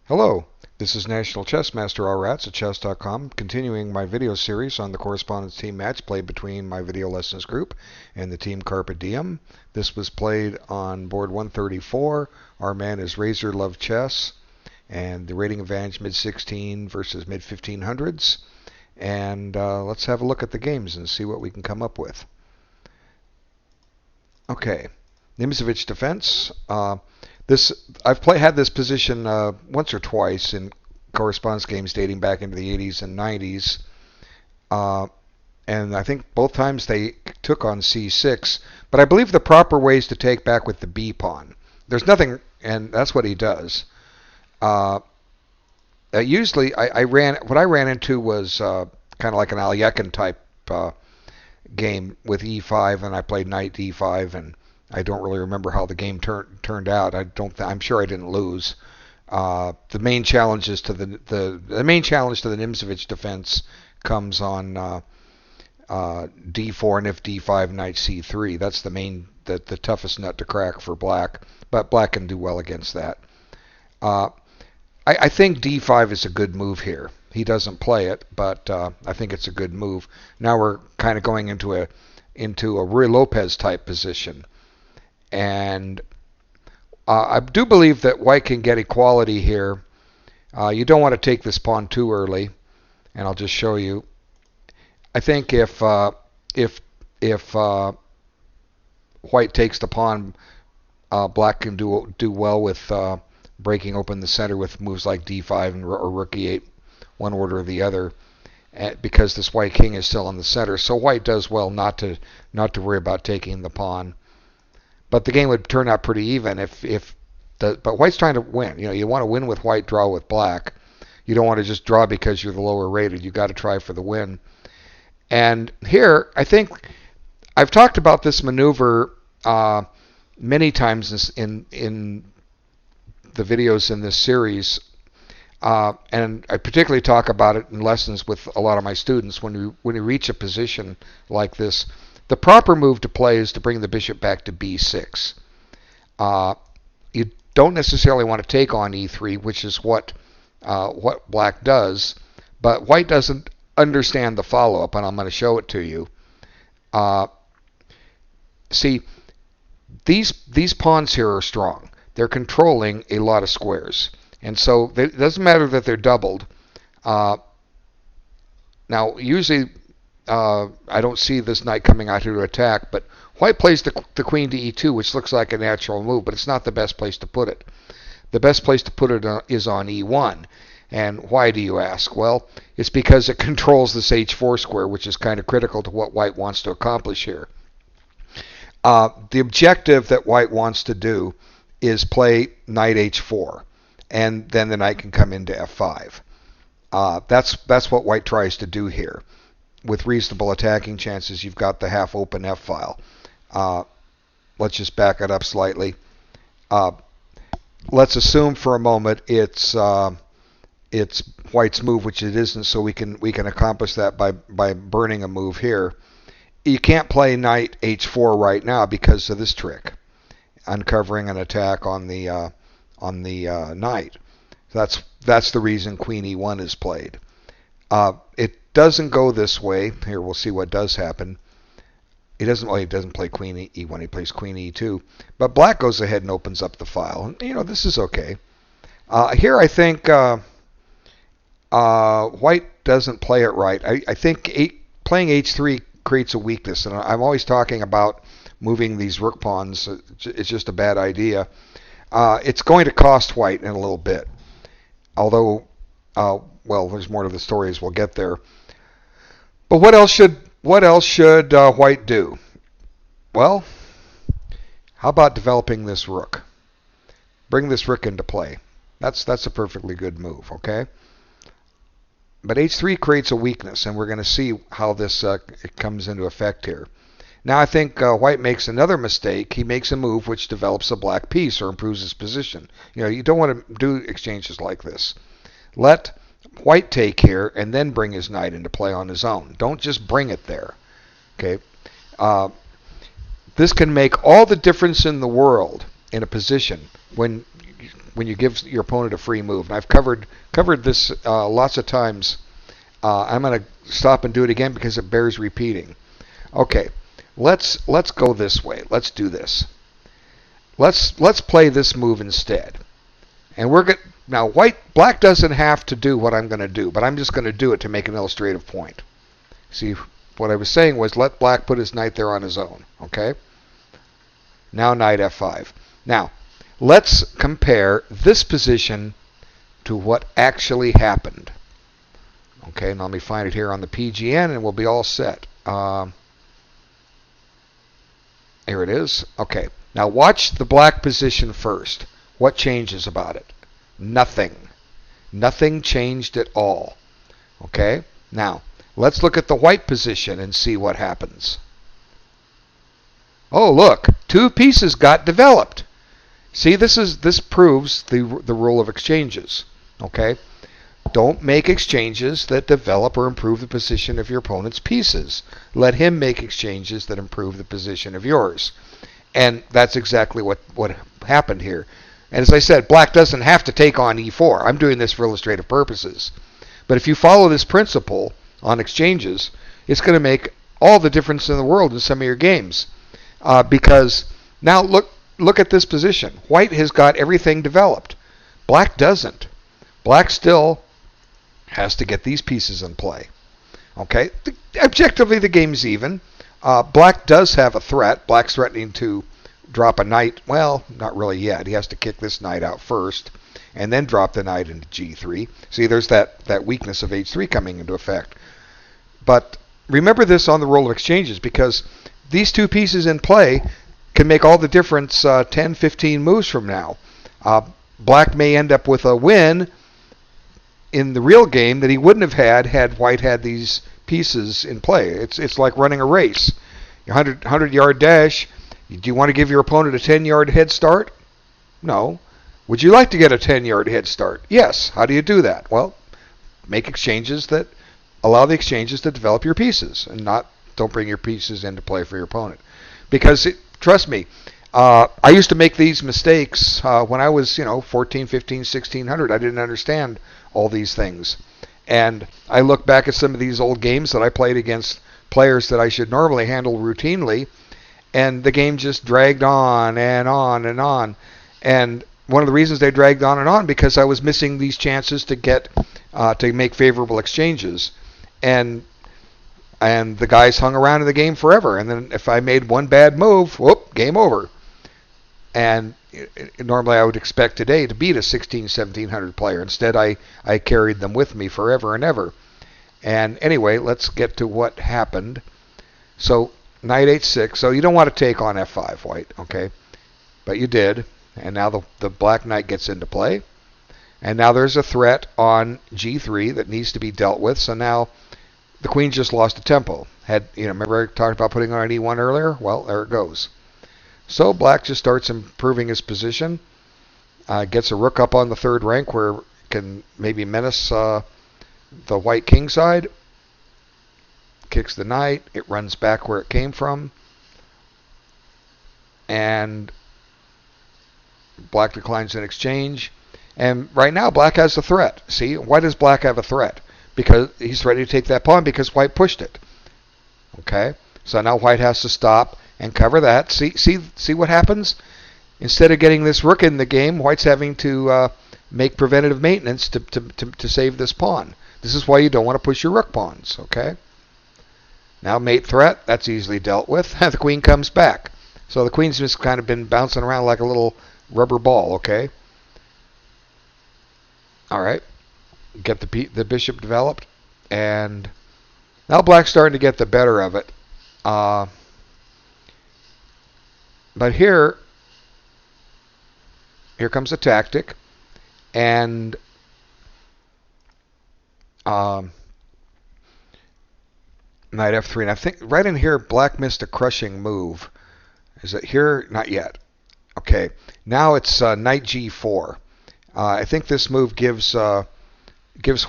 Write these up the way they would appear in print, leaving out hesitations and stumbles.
Hello, this is National Chess Master Rats at chess.com, continuing my video series on the correspondence team match played between my video lessons group and the team CARPE DIEM. This was played on board 134. Our man is razorloveschess, and the rating advantage mid-16 versus mid-1500s. And let's have a look at the games and see what we can come up with. Okay, Nimzovich defense. I've had this position once or twice in correspondence games dating back into the 80s and 90s, and I think both times they took on c6. But I believe the proper way is to take back with the b pawn. There's nothing, and that's what he does. Usually, what I ran into was kind of like an Alekhine type game with e5, and I played knight d5, and I don't really remember how the game turned out. I'm sure I didn't lose. The main challenge to the Nimzovich defense comes on d4, and if d5, knight c3. That's the toughest nut to crack for black, but black can do well against that. I think d5 is a good move here. He doesn't play it, but I think it's a good move. Now we're kind of going into a Ruy Lopez type position. And I do believe that white can get equality here. You don't want to take this pawn too early, and I'll just show you. I think if white takes the pawn, black can do well with breaking open the center with moves like d5 or rook e8, one order or the other, because this white king is still in the center. So white does well not to worry about taking the pawn. But the game would turn out pretty even but white's trying to win. You want to win with white, draw with black. You don't want to just draw because you're the lower rated. You got to try for the win. And here, I think I've talked about this maneuver many times in the videos in this series, and I particularly talk about it in lessons with a lot of my students. When you reach a position like this, the proper move to play is to bring the bishop back to b6. You don't necessarily want to take on e3, which is what black does, but white doesn't understand the follow-up, and I'm going to show it to you. See, these pawns here are strong. They're controlling a lot of squares, and so it doesn't matter that they're doubled. Now, usually I don't see this knight coming out here to attack, but white plays the queen to e2, which looks like a natural move, but it's not the best place to put it. The best place to put it is on e1. And why, do you ask? Well, it's because it controls this h4 square, which is kind of critical to what white wants to accomplish here. The objective that white wants to do is play knight h4, and then the knight can come into f5. That's what white tries to do here. With reasonable attacking chances, you've got the half-open f-file. Let's just back it up slightly. Let's assume for a moment it's white's move, which it isn't, so we can accomplish that by burning a move here. You can't play knight h4 right now because of this trick, uncovering an attack on the knight. That's the reason queen e1 is played. It doesn't go this way. Here, we'll see what does happen. He doesn't play queen e1. He plays queen e2. But black goes ahead and opens up the file. And, this is okay. Here, I think white doesn't play it right. I think playing h3 creates a weakness, and I'm always talking about moving these rook pawns. It's just a bad idea. It's going to cost white in a little bit. Although, well, there's more to the story as we'll get there. But what else should white do? Well, how about developing this rook? Bring this rook into play. That's a perfectly good move, okay? But h3 creates a weakness, and we're going to see how this it comes into effect here. Now I think white makes another mistake. He makes a move which develops a black piece or improves his position. You don't want to do exchanges like this. Let white take here and then bring his knight into play on his own. Don't just bring it there. Okay. This can make all the difference in the world in a position when when you give your opponent a free move. And I've covered this lots of times. I'm going to stop and do it again because it bears repeating. Okay, let's go this way. Let's do this. Let's play this move instead. And we're going now black doesn't have to do what I'm going to do, but I'm just going to do it to make an illustrative point. See, what I was saying was let black put his knight there on his own. Okay. Now knight f5. Now let's compare this position to what actually happened. Okay, now let me find it here on the PGN and we'll be all set. Here it is. Okay, now watch the black position first. What changes about it? Nothing. Nothing changed at all. Okay, now let's look at the white position and see what happens. Oh, look, two pieces got developed. See, this proves the rule of exchanges. Okay, don't make exchanges that develop or improve the position of your opponent's pieces. Let him make exchanges that improve the position of yours. And that's exactly what happened here. And as I said, black doesn't have to take on e4. I'm doing this for illustrative purposes. But if you follow this principle on exchanges, it's going to make all the difference in the world in some of your games. Because now look at this position. White has got everything developed. Black doesn't. Black still has to get these pieces in play. Okay, objectively the game's even. Black does have a threat. Black's threatening to drop a knight. Well, not really yet. He has to kick this knight out first and then drop the knight into g3. See, there's that weakness of h3 coming into effect. But remember this on the rule of exchanges, because these two pieces in play can make all the difference 10, 15 moves from now. Black may end up with a win in the real game that he wouldn't have had white had these pieces in play. It's like running a race. 100-yard dash. Do you want to give your opponent a 10-yard head start? No. Would you like to get a 10-yard head start? Yes. How do you do that? Well, make exchanges that allow the exchanges to develop your pieces, and don't bring your pieces into play for your opponent. Because trust me, I used to make these mistakes when I was 14, 15, 1600. I didn't understand all these things. And I look back at some of these old games that I played against players that I should normally handle routinely, and the game just dragged on and on and on. And one of the reasons they dragged on and on because I was missing these chances to get to make favorable exchanges. And the guys hung around in the game forever. And then if I made one bad move, whoop, game over. And normally I would expect today to beat a 16, 1700 player. Instead, I carried them with me forever and ever. And anyway, let's get to what happened. So knight h6. So you don't want to take on f5, white, okay? But you did. And now the black knight gets into play. And now there's a threat on g3 that needs to be dealt with. So now the queen just lost a tempo. Remember I talked about putting on an e1 earlier? Well, there it goes. So black just starts improving his position. Gets a rook up on the third rank where it can maybe menace the white king side. Kicks the knight. It runs back where it came from. And black declines an exchange. And right now black has a threat. See, why does black have a threat? Because he's ready to take that pawn because white pushed it. Okay, so now white has to stop and cover that. See what happens? Instead of getting this rook in the game, white's having to make preventative maintenance to save this pawn. This is why you don't want to push your rook pawns. Okay. Now mate threat, that's easily dealt with. The queen comes back. So the queen's just kind of been bouncing around like a little rubber ball. Okay. All right. Get the bishop developed, and now black's starting to get the better of it. But here comes a tactic, and knight f3. And I think right in here, black missed a crushing move. Is it here? Not yet. Okay. Now it's knight g4. I think this move gives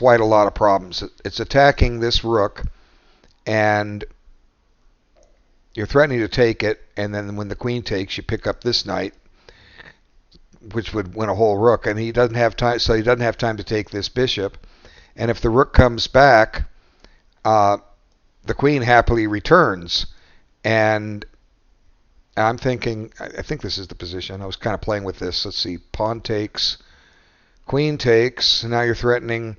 white a lot of problems. It's attacking this rook, and you're threatening to take it, and then when the queen takes, you pick up this knight. which would win a whole rook, and he doesn't have time, so he doesn't have time to take this bishop. And if the rook comes back, the queen happily returns. And I'm thinking, I think this is the position. I was kind of playing with this. Let's see, pawn takes, queen takes. Now you're threatening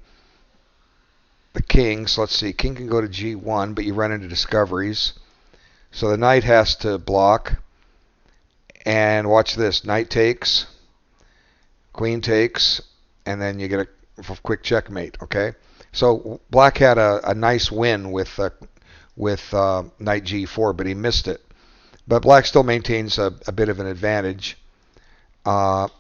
the king. So let's see, king can go to g1, but you run into discoveries. So the knight has to block. And watch this, knight takes, queen takes, and then you get a quick checkmate. Okay, so black had a nice win with knight g4, but he missed it. But black still maintains a bit of an advantage. Let's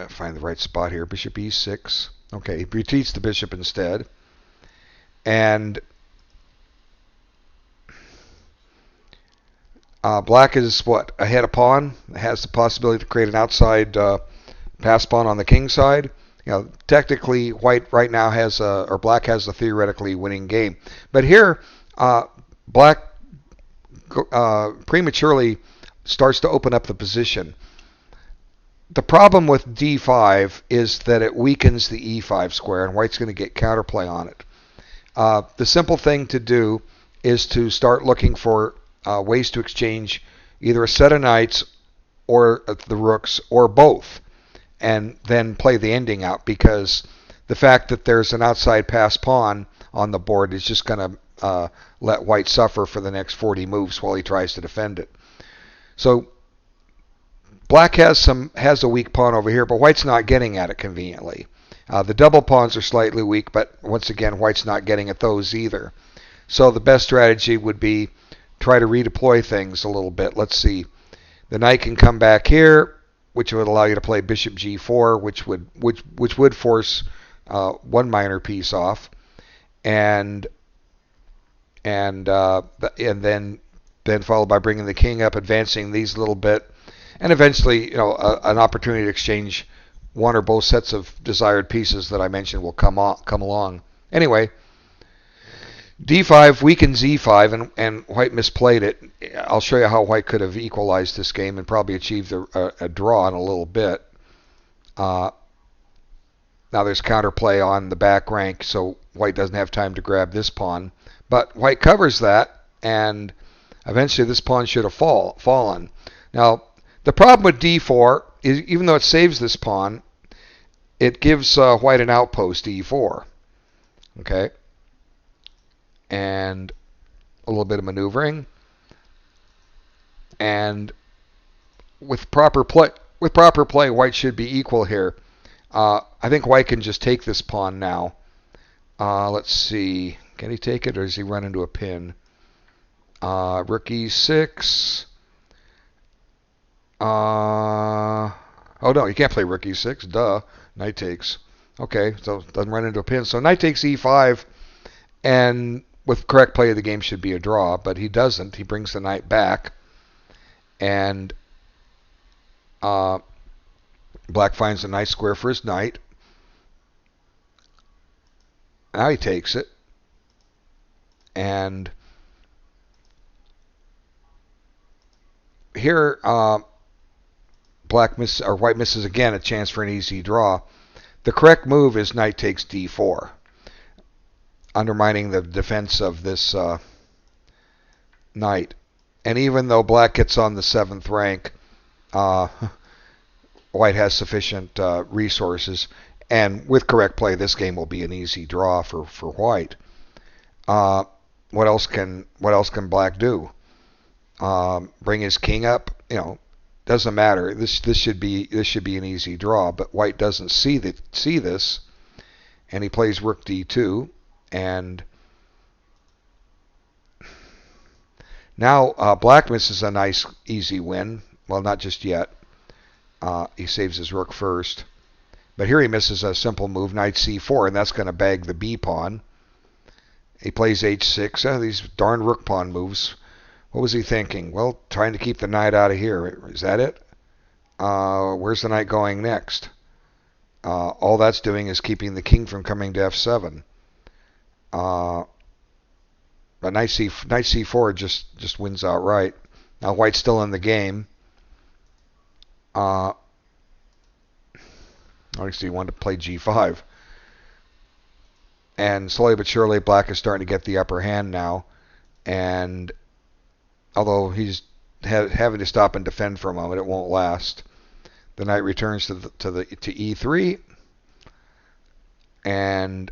find the right spot here. Bishop e6. Okay, he retreats the bishop instead. And black is what? Ahead a pawn. Has the possibility to create an outside pass pawn on the king side. Technically, white right now has or black has a theoretically winning game. But here, black prematurely starts to open up the position. The problem with d5 is that it weakens the e5 square, and white's going to get counterplay on it. The simple thing to do is to start looking for ways to exchange either a set of knights or the rooks or both, and then play the ending out, because the fact that there's an outside pass pawn on the board is just going to let white suffer for the next 40 moves while he tries to defend it. So black has a weak pawn over here, but white's not getting at it conveniently. The double pawns are slightly weak, but once again, white's not getting at those either. So the best strategy would be try to redeploy things a little bit. Let's see. The knight can come back here, which would allow you to play bishop g4, which would force one minor piece off, and then followed by bringing the king up, advancing these a little bit, and eventually, an opportunity to exchange one or both sets of desired pieces that I mentioned will come along. Anyway, d5 weakens e5, and white misplayed it. I'll show you how white could have equalized this game and probably achieved a draw in a little bit. Now there's counterplay on the back rank, so white doesn't have time to grab this pawn. But white covers that, and eventually this pawn should have fallen. Now, the problem with d4 is, even though it saves this pawn, it gives white an outpost, e4. Okay? And a little bit of maneuvering. And with proper play, white should be equal here. I think white can just take this pawn now. Let's see. Can he take it, or does he run into a pin? Rook e6. Oh no, you can't play rook e6. Duh. Knight takes. Okay, so it doesn't run into a pin. So knight takes e5, and with correct play of the game should be a draw, but he doesn't. He brings the knight back, and black finds a nice square for his knight. Now he takes it, and here white misses again a chance for an easy draw. The correct move is knight takes d4, undermining the defense of this knight. And even though black gets on the 7th rank, white has sufficient resources, and with correct play, this game will be an easy draw for white. What else can black do? Bring his king up? Doesn't matter. This should be an easy draw, but white doesn't see this, and he plays rook d2, and now black misses a nice easy win. Well, not just yet. He saves his rook first, but here he misses a simple move, knight c4, and that's going to bag the b pawn. He plays h6. These darn rook pawn moves. What was he thinking? Well, trying to keep the knight out of here. Is that it? Where's the knight going next? All that's doing is keeping the king from coming to f7. But knight c4 just wins outright. Now white's still in the game. Obviously, he wanted to play g5. And slowly but surely, black is starting to get the upper hand now. And although he's having to stop and defend for a moment, it won't last. The knight returns to e3. And,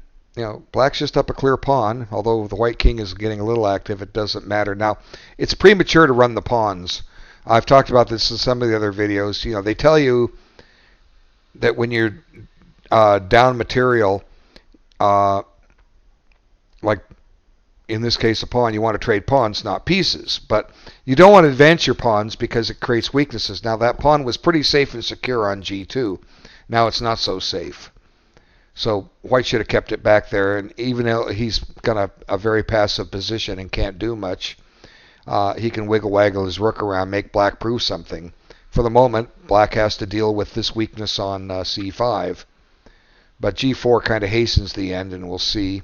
black's just up a clear pawn. Although the white king is getting a little active, it doesn't matter. Now, it's premature to run the pawns. I've talked about this in some of the other videos. They tell you that when you're down material, like in this case a pawn, you want to trade pawns, not pieces. But you don't want to advance your pawns because it creates weaknesses. Now that pawn was pretty safe and secure on g2. Now it's not so safe. So white should have kept it back there. And even though he's got a very passive position and can't do much, he can wiggle-waggle his rook around, make black prove something. For the moment, black has to deal with this weakness on c5. But g4 kind of hastens the end, and we'll see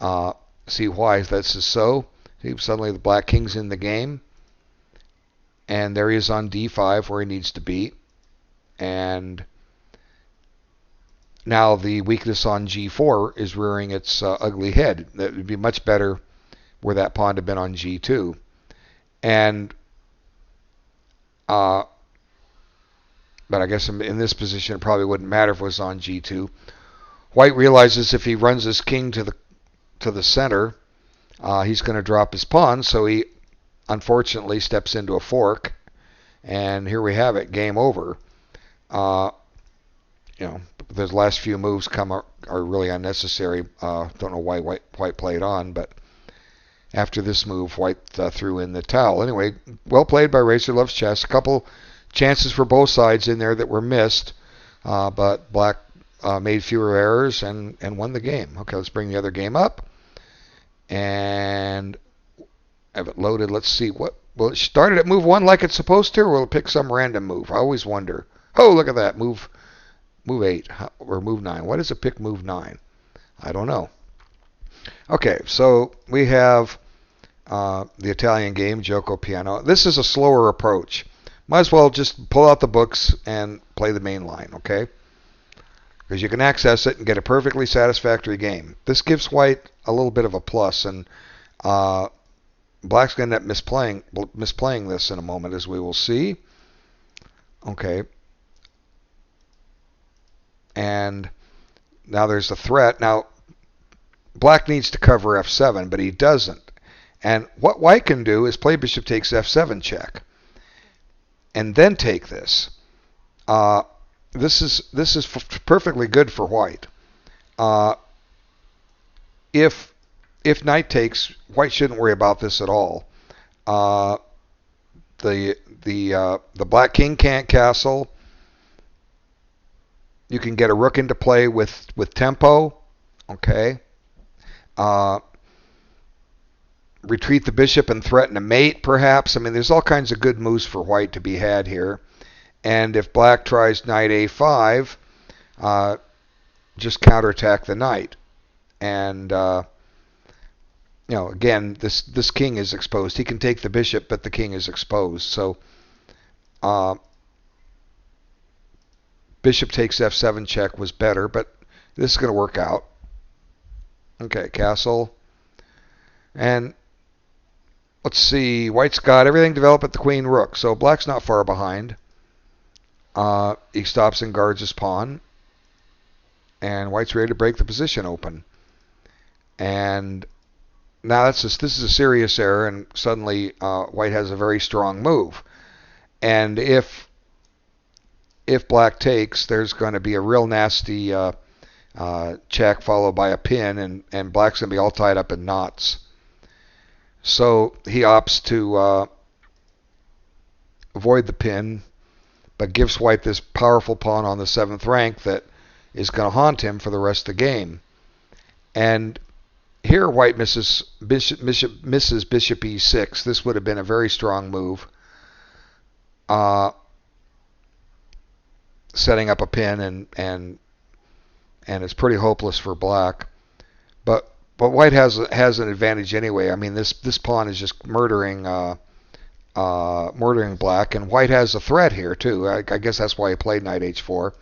why this is so. See, suddenly the black king's in the game. And there he is on d5 where he needs to be. And now the weakness on g4 is rearing its ugly head. That would be much better where that pawn had been on g2. And but I guess in this position it probably wouldn't matter if it was on g2. White realizes if he runs his king to the center, he's going to drop his pawn, so he unfortunately steps into a fork, and here we have it, game over. The last few moves are really unnecessary. Don't know why white played on, but after this move, white threw in the towel. Anyway, well played by razorloveschess. A couple chances for both sides in there that were missed, but black made fewer errors and won the game. Okay, let's bring the other game up and have it loaded. Let's see will it start it at move 1 like it's supposed to, or will it pick some random move? I always wonder. Oh, look at that, move 8 or move 9. Why does it pick move 9? I don't know. Okay, so we have the Italian game, Gioco Piano. This is a slower approach. Might as well just pull out the books and play the main line, okay? Because you can access it and get a perfectly satisfactory game. This gives white a little bit of a plus, and black's going to end up misplaying this in a moment, as we will see. Okay. And now there's a threat. Now, black needs to cover f7, but he doesn't. And what white can do is play bishop takes f7 check, and then take this. This is perfectly good for white. If knight takes, white shouldn't worry about this at all. The black king can't castle. You can get a rook into play with tempo. Okay. Retreat the bishop and threaten a mate, perhaps. I mean, there's all kinds of good moves for white to be had here. And if black tries knight a5, just counterattack the knight. And, again, this king is exposed. He can take the bishop, but the king is exposed. So, bishop takes f7 check was better, but this is going to work out. Okay, castle. And let's see, white's got everything developed at the queen rook, so black's not far behind. He stops and guards his pawn, and white's ready to break the position open. And now this is a serious error, and suddenly white has a very strong move. And if black takes, there's going to be a real nasty check followed by a pin, and black's going to be all tied up in knots. So he opts to avoid the pin, but gives white this powerful pawn on the 7th rank that is going to haunt him for the rest of the game. And here white misses bishop e6. This would have been a very strong move, setting up a pin, and it's pretty hopeless for black. But white has an advantage anyway. I mean, this pawn is just murdering murdering black, and white has a threat here too. I guess that's why he played knight h4.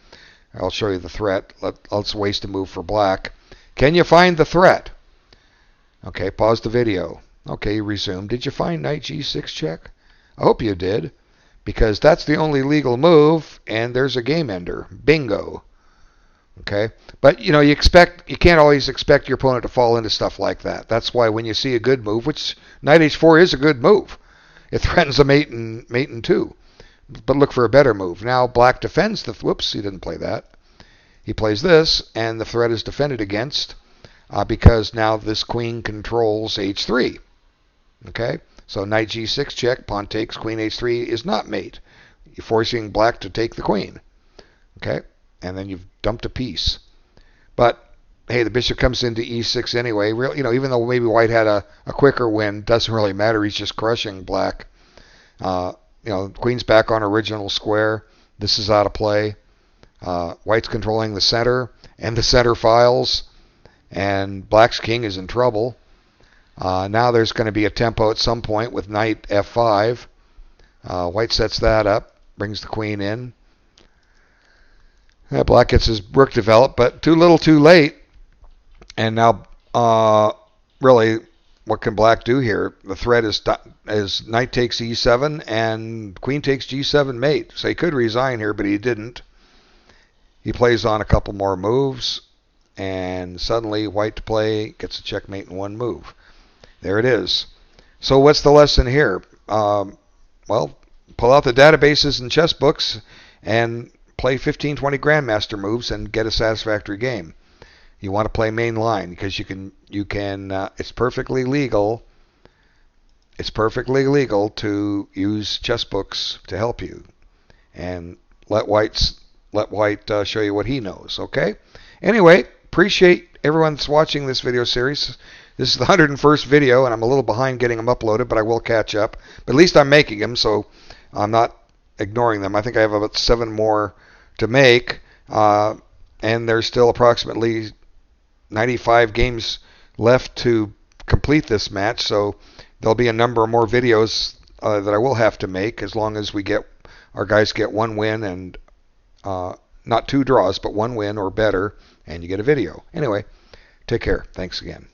I'll show you the threat. Let's waste a move for black. Can you find the threat? Okay, pause the video. Okay, resume. Did you find knight g6 check? I hope you did, because that's the only legal move, and there's a game ender. Bingo. Okay, but you can't always expect your opponent to fall into stuff like that. That's why when you see a good move, which knight h4 is a good move, it threatens a mate in two. But look for a better move. Now black defends the. Whoops, he didn't play that. He plays this, and the threat is defended against because now this queen controls h3. Okay, so knight g6 check, pawn takes, queen h3 is not mate. You're forcing black to take the queen. Okay, and then you've dumped a piece. But hey, the bishop comes into e6 anyway. Even though maybe white had a quicker win, doesn't really matter. He's just crushing black. Queen's back on original square. This is out of play. White's controlling the center and the center files, and black's king is in trouble. Now there's going to be a tempo at some point with knight f5. White sets that up, brings the queen in. Black gets his rook developed, but too little too late. And now, really, what can black do here? The threat is knight takes e7 and queen takes g7 mate. So he could resign here, but he didn't. He plays on a couple more moves, and suddenly white to play gets a checkmate in one move. There it is. So what's the lesson here? Well, pull out the databases and chess books and play 15, 20 grandmaster moves and get a satisfactory game. You want to play main line because you can. It's perfectly legal. It's perfectly legal to use chess books to help you, and let white show you what he knows. Okay. Anyway, appreciate everyone that's watching this video series. This is the 101st video, and I'm a little behind getting them uploaded, but I will catch up. But at least I'm making them, so I'm not ignoring them. I think I have about 7 more to make, and there's still approximately 95 games left to complete this match, so there'll be a number of more videos that I will have to make as long as our guys get one win and not 2 draws, but 1 win or better, and you get a video. Anyway, take care. Thanks again.